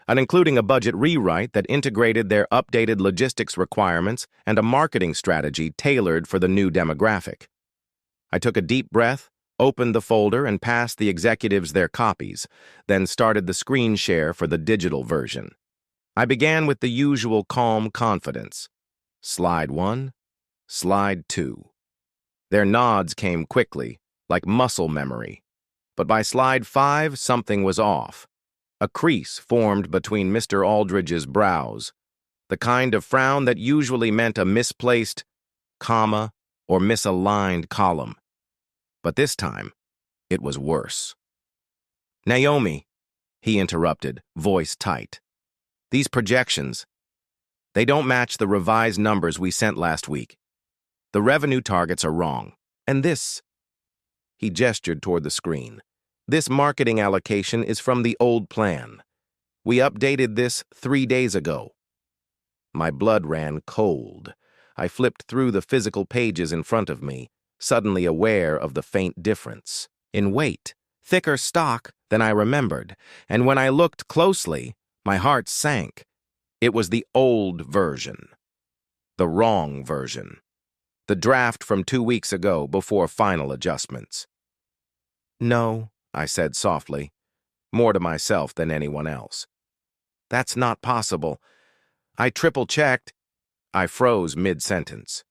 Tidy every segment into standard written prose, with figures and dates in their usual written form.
and including a budget rewrite that integrated their updated logistics requirements and a marketing strategy tailored for the new demographic. I took a deep breath, opened the folder, and passed the executives their copies, then started the screen share for the digital version. I began with the usual calm confidence. Slide 1, Slide 2. Their nods came quickly, like muscle memory. But by Slide 5, something was off. A crease formed between Mr. Aldridge's brows, the kind of frown that usually meant a misplaced comma or misaligned column. But this time, it was worse. "Naomi," he interrupted, voice tight. "These projections, they don't match the revised numbers we sent last week. The revenue targets are wrong. And this," he gestured toward the screen, "this marketing allocation is from the old plan. We updated this 3 days ago." My blood ran cold. I flipped through the physical pages in front of me, suddenly aware of the faint difference. In weight, thicker stock than I remembered, and when I looked closely, my heart sank. It was the old version. The wrong version. The draft from 2 weeks ago before final adjustments. "No," I said softly, more to myself than anyone else. "That's not possible. I triple-checked." I froze mid-sentence.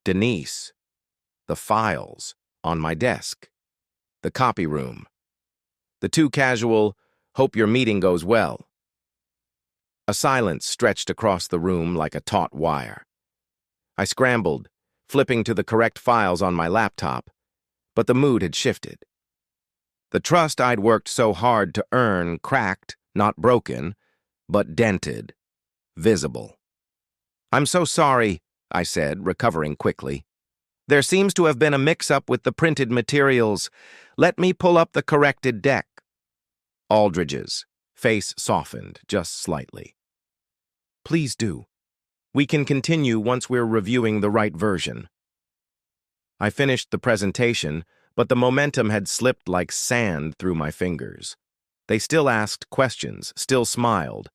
"Denise. The files. On my desk. The copy room. The too casual, 'hope your meeting goes well.'" A silence stretched across the room like a taut wire. I scrambled, flipping to the correct files on my laptop, but the mood had shifted. The trust I'd worked so hard to earn cracked, not broken, but dented, visible. "I'm so sorry," I said, recovering quickly. "There seems to have been a mix-up with the printed materials. Let me pull up the corrected deck." Aldridge's face softened just slightly. "Please do. We can continue once we're reviewing the right version." I finished the presentation, but the momentum had slipped like sand through my fingers. They still asked questions, still smiled,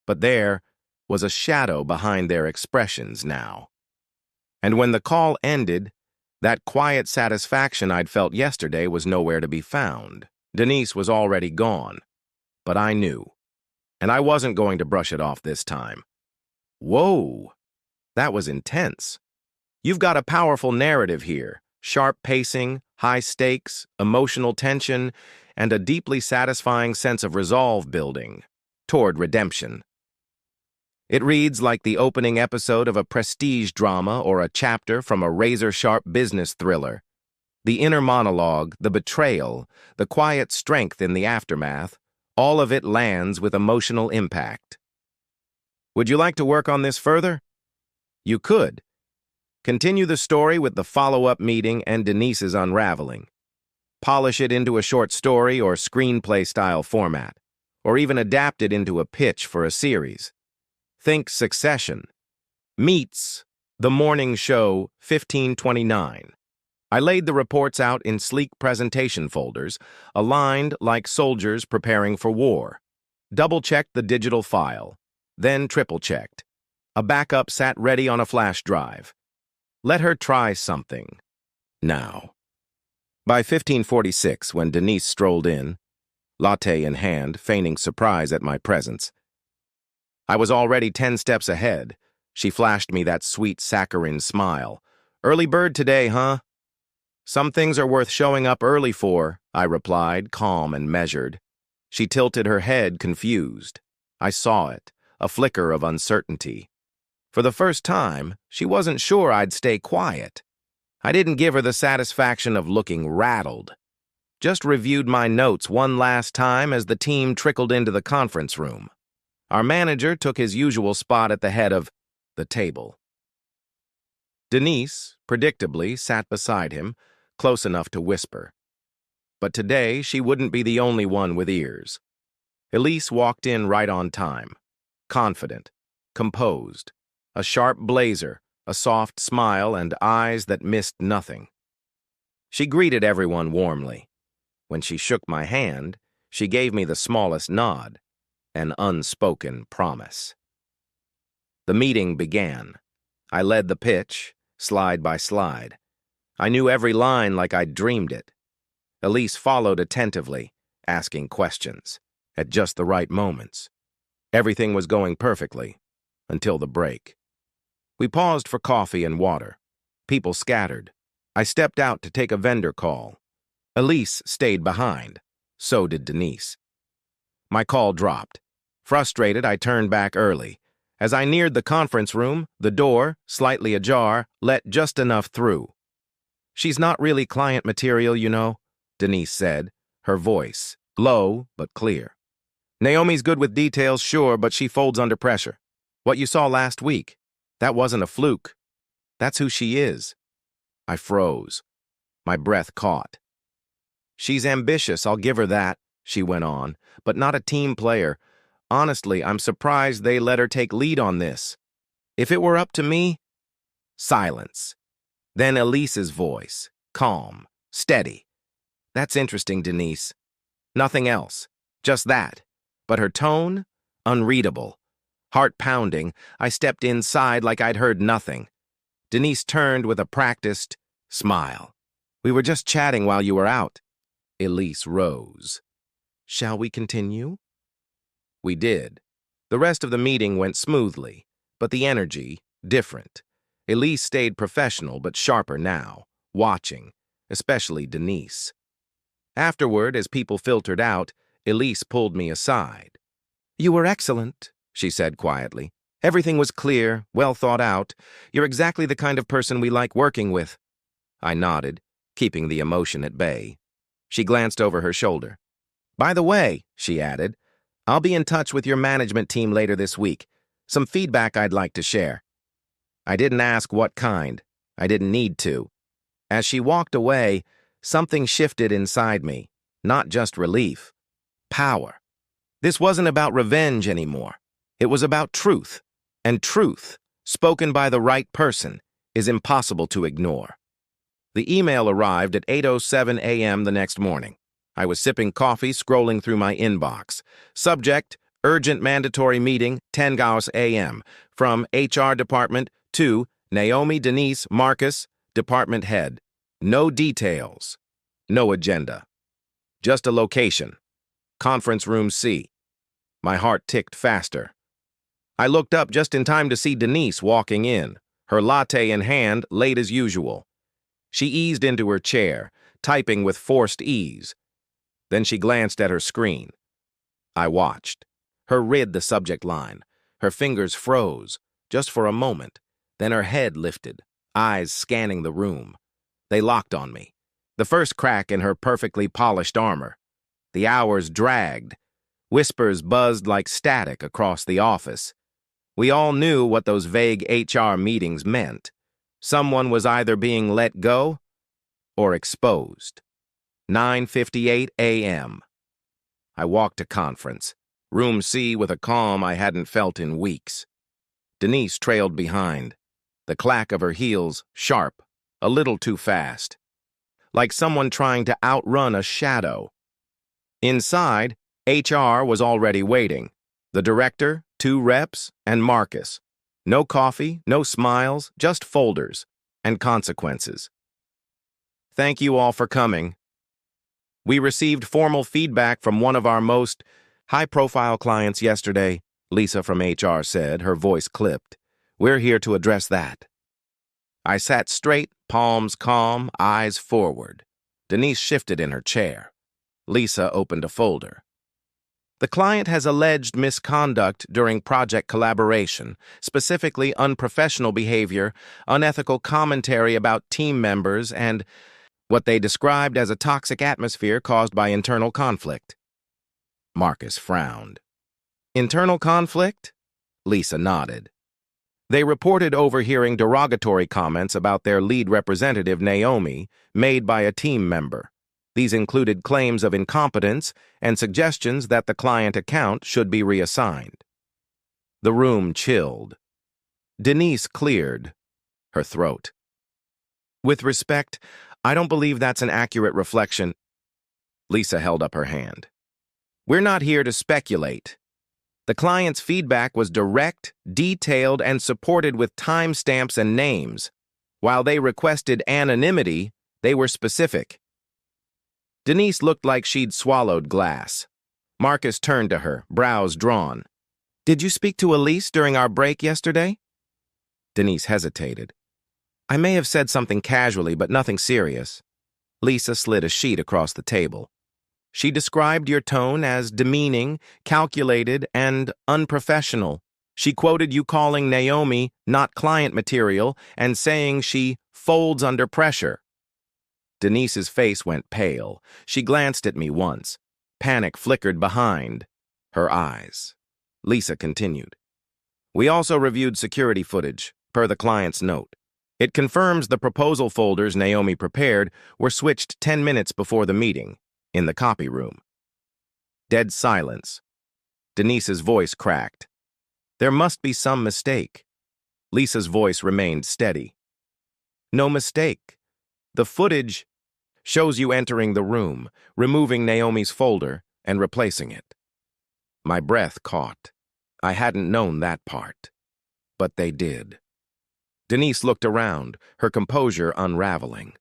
but there was a shadow behind their expressions now. And when the call ended, that quiet satisfaction I'd felt yesterday was nowhere to be found. Denise was already gone, but I knew, and I wasn't going to brush it off this time. Whoa, that was intense. You've got a powerful narrative here, sharp pacing, high stakes, emotional tension, and a deeply satisfying sense of resolve building toward redemption. It reads like the opening episode of a prestige drama or a chapter from a razor-sharp business thriller. The inner monologue, the betrayal, the quiet strength in the aftermath, all of it lands with emotional impact. Would you like to work on this further? You could. Continue the story with the follow-up meeting and Denise's unraveling. Polish it into a short story or screenplay-style format, or even adapt it into a pitch for a series. Think Succession. Meets The Morning Show 1529. I laid the reports out in sleek presentation folders, aligned like soldiers preparing for war. Double-checked the digital file, then triple-checked. A backup sat ready on a flash drive. Let her try something. Now. By 1546, when Denise strolled in, latte in hand, feigning surprise at my presence, I was already 10 steps ahead. She flashed me that sweet saccharine smile. "Early bird today, huh?" "Some things are worth showing up early for," I replied, calm and measured. She tilted her head, confused. I saw it, a flicker of uncertainty. For the first time, she wasn't sure I'd stay quiet. I didn't give her the satisfaction of looking rattled. Just reviewed my notes one last time as the team trickled into the conference room. Our manager took his usual spot at the head of the table. Denise, predictably, sat beside him, close enough to whisper. But today, she wouldn't be the only one with ears. Elise walked in right on time, confident, composed, a sharp blazer, a soft smile, and eyes that missed nothing. She greeted everyone warmly. When she shook my hand, she gave me the smallest nod, an unspoken promise. The meeting began. I led the pitch, slide by slide. I knew every line like I'd dreamed it. Elise followed attentively, asking questions, at just the right moments. Everything was going perfectly, until the break. We paused for coffee and water. People scattered. I stepped out to take a vendor call. Elise stayed behind. So did Denise. My call dropped. Frustrated, I turned back early. As I neared the conference room, the door, slightly ajar, let just enough through. "She's not really client material, you know," Denise said, her voice low but clear. "Naomi's good with details, sure, but she folds under pressure. What you saw last week, that wasn't a fluke. That's who she is." I froze. My breath caught. "She's ambitious, I'll give her that," she went on, "but not a team player. Honestly, I'm surprised they let her take lead on this. If it were up to me—" Silence. Then Elise's voice, calm, steady. "That's interesting, Denise. Nothing else. Just that. But her tone? Unreadable. Heart pounding, I stepped inside like I'd heard nothing. Denise turned with a practiced smile. "We were just chatting while you were out." Elise rose. "Shall we continue?" We did. The rest of the meeting went smoothly, but the energy, different. Elise stayed professional but sharper now, watching, especially Denise. Afterward, as people filtered out, Elise pulled me aside. "You were excellent," she said quietly. "Everything was clear, well thought out. You're exactly the kind of person we like working with." I nodded, keeping the emotion at bay. She glanced over her shoulder. "By the way," she added, "I'll be in touch with your management team later this week. Some feedback I'd like to share." I didn't ask what kind. I didn't need to. As she walked away, something shifted inside me. Not just relief. Power. This wasn't about revenge anymore. It was about truth. And truth, spoken by the right person, is impossible to ignore. The email arrived at 8:07 a.m. the next morning. I was sipping coffee, scrolling through my inbox. Subject, urgent mandatory meeting, 10 a.m. From HR department to Naomi Denise Marcus, department head. No details. No agenda. Just a location. Conference room C. My heart ticked faster. I looked up just in time to see Denise walking in, her latte in hand, late as usual. She eased into her chair, typing with forced ease. Then she glanced at her screen. I watched. Her read the subject line. Her fingers froze, just for a moment. Then her head lifted, eyes scanning the room. They locked on me. The first crack in her perfectly polished armor. The hours dragged. Whispers buzzed like static across the office. We all knew what those vague HR meetings meant. Someone was either being let go or exposed. 9:58 a.m. I walked to conference. Room C with a calm I hadn't felt in weeks. Denise trailed behind. The clack of her heels sharp, a little too fast. Like someone trying to outrun a shadow. Inside, HR was already waiting. The director, 2 reps, and Marcus. No coffee, no smiles, just folders and consequences. "Thank you all for coming. We received formal feedback from one of our most high-profile clients yesterday," Lisa from HR said, her voice clipped. "We're here to address that." I sat straight, palms calm, eyes forward. Denise shifted in her chair. Lisa opened a folder. "The client has alleged misconduct during project collaboration, specifically unprofessional behavior, unethical commentary about team members, and what they described as a toxic atmosphere caused by internal conflict." Marcus frowned. "Internal conflict?" Lisa nodded. "They reported overhearing derogatory comments about their lead representative, Naomi, made by a team member. These included claims of incompetence and suggestions that the client account should be reassigned." The room chilled. Denise cleared her throat. "With respect, I don't believe that's an accurate reflection." Lisa held up her hand. "We're not here to speculate." The client's feedback was direct, detailed, and supported with timestamps and names. While they requested anonymity, they were specific. Denise looked like she'd swallowed glass. Marcus turned to her, brows drawn. "Did you speak to Elise during our break yesterday?" Denise hesitated. "I may have said something casually, but nothing serious." Lisa slid a sheet across the table. "She described your tone as demeaning, calculated, and unprofessional. She quoted you calling Naomi not client material and saying she folds under pressure." Denise's face went pale. She glanced at me once. Panic flickered behind her eyes. Lisa continued. "We also reviewed security footage, per the client's note. It confirms the proposal folders Naomi prepared were switched 10 minutes before the meeting, in the copy room." Dead silence. Denise's voice cracked. "There must be some mistake." Lisa's voice remained steady. "No mistake. The footage shows you entering the room, removing Naomi's folder, and replacing it." My breath caught. I hadn't known that part. But they did. Denise looked around, her composure unraveling.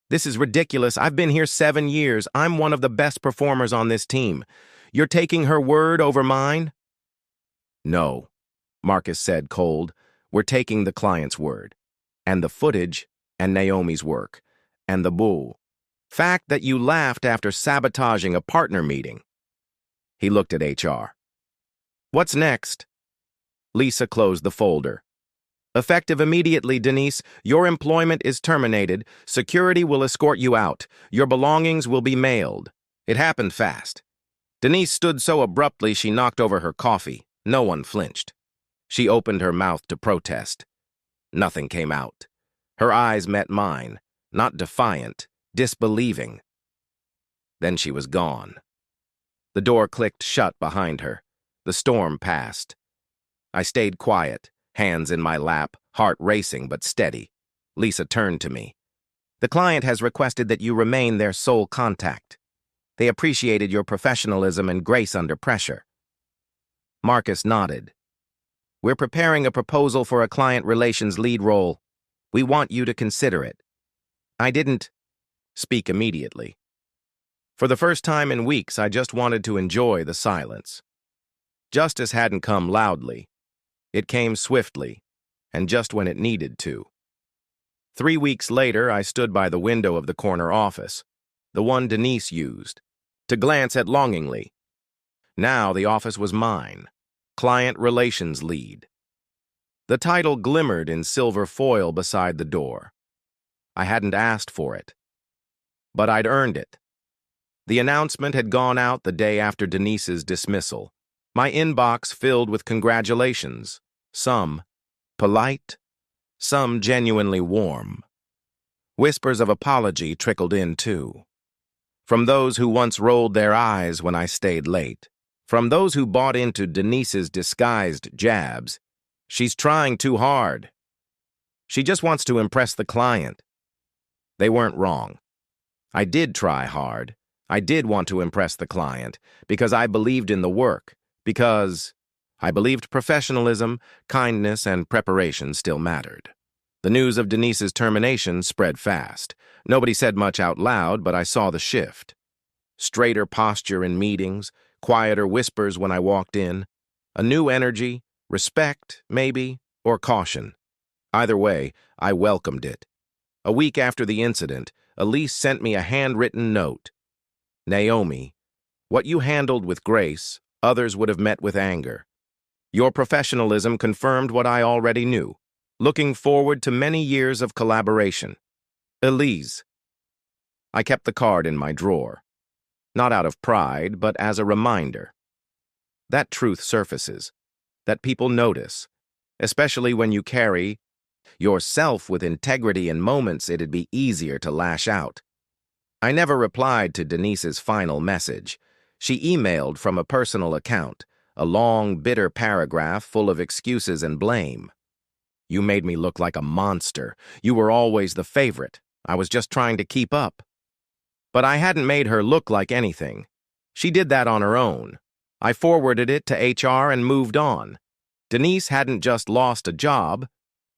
"This is ridiculous. I've been here 7 years. I'm one of the best performers on this team. You're taking her word over mine?" "No," Marcus said cold. "We're taking the client's word. And the footage, and Naomi's work, and the bull. Fact that you laughed after sabotaging a partner meeting." He looked at HR. "What's next?" Lisa closed the folder. "Effective immediately, Denise. Your employment is terminated. Security will escort you out. Your belongings will be mailed." It happened fast. Denise stood so abruptly she knocked over her coffee. No one flinched. She opened her mouth to protest. Nothing came out. Her eyes met mine, not defiant, disbelieving. Then she was gone. The door clicked shut behind her. The storm passed. I stayed quiet, hands in my lap, heart racing but steady. Lisa turned to me. "The client has requested that you remain their sole contact. They appreciated your professionalism and grace under pressure." Marcus nodded. "We're preparing a proposal for a client relations lead role. We want you to consider it." I didn't speak immediately. For the first time in weeks, I just wanted to enjoy the silence. Justice hadn't come loudly. It came swiftly, and just when it needed to. 3 weeks later, I stood by the window of the corner office, the one Denise used, to glance at longingly. Now the office was mine, Client Relations Lead. The title glimmered in silver foil beside the door. I hadn't asked for it, but I'd earned it. The announcement had gone out the day after Denise's dismissal. My inbox filled with congratulations, some polite, some genuinely warm. Whispers of apology trickled in, too. From those who once rolled their eyes when I stayed late. From those who bought into Denise's disguised jabs. She's trying too hard. She just wants to impress the client. They weren't wrong. I did try hard. I did want to impress the client because I believed in the work, because I believed professionalism, kindness, and preparation still mattered. The news of Denise's termination spread fast. Nobody said much out loud, but I saw the shift. Straighter posture in meetings, quieter whispers when I walked in, a new energy, respect, maybe, or caution. Either way, I welcomed it. A week after the incident, Elise sent me a handwritten note. "Naomi, what you handled with grace, others would have met with anger. Your professionalism confirmed what I already knew. Looking forward to many years of collaboration. Elise." I kept the card in my drawer. Not out of pride, but as a reminder. That truth surfaces. That people notice. Especially when you carry yourself with integrity in moments it'd be easier to lash out. I never replied to Denise's final message. She emailed from a personal account, a long, bitter paragraph full of excuses and blame. "You made me look like a monster. You were always the favorite. I was just trying to keep up." But I hadn't made her look like anything. She did that on her own. I forwarded it to HR and moved on. Denise hadn't just lost a job,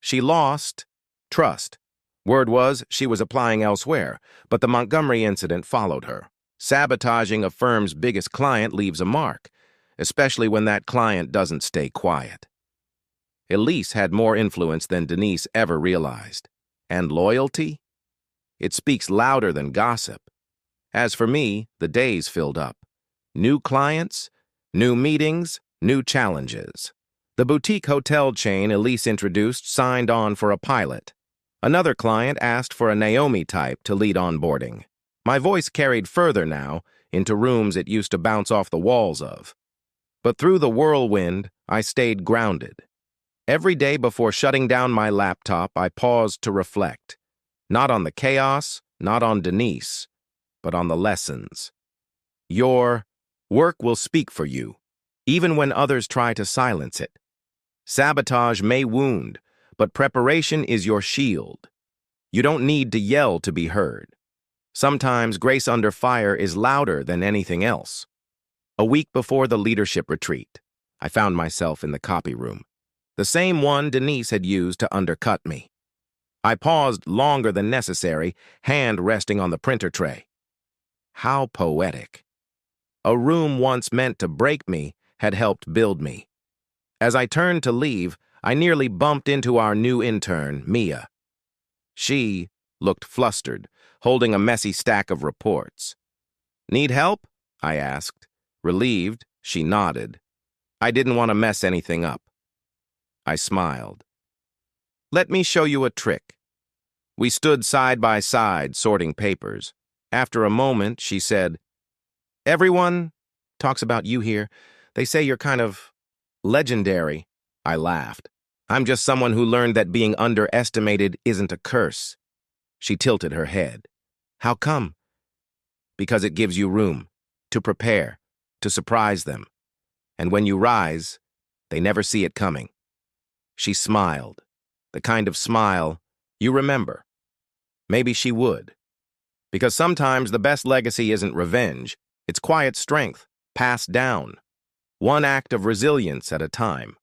she lost trust. Word was she was applying elsewhere, but the Montgomery incident followed her. Sabotaging a firm's biggest client leaves a mark, especially when that client doesn't stay quiet. Elise had more influence than Denise ever realized. And loyalty? It speaks louder than gossip. As for me, the days filled up. New clients, new meetings, new challenges. The boutique hotel chain Elise introduced signed on for a pilot. Another client asked for a Naomi type to lead onboarding. My voice carried further now, into rooms it used to bounce off the walls of. But through the whirlwind, I stayed grounded. Every day before shutting down my laptop, I paused to reflect. Not on the chaos, not on Denise, but on the lessons. Your work will speak for you, even when others try to silence it. Sabotage may wound, but preparation is your shield. You don't need to yell to be heard. Sometimes grace under fire is louder than anything else. A week before the leadership retreat, I found myself in the copy room, the same one Denise had used to undercut me. I paused longer than necessary, hand resting on the printer tray. How poetic. A room once meant to break me had helped build me. As I turned to leave, I nearly bumped into our new intern, Mia. She looked flustered, holding a messy stack of reports. "Need help?" I asked. Relieved, she nodded. I didn't want to mess anything up. I smiled. "Let me show you a trick." We stood side by side, sorting papers. After a moment, she said, "Everyone talks about you here. They say you're kind of legendary." I laughed. "I'm just someone who learned that being underestimated isn't a curse." She tilted her head. "How come?" "Because it gives you room to prepare, to surprise them. And when you rise, they never see it coming." She smiled, the kind of smile you remember. Maybe she would. Because sometimes the best legacy isn't revenge, it's quiet strength, passed down, one act of resilience at a time.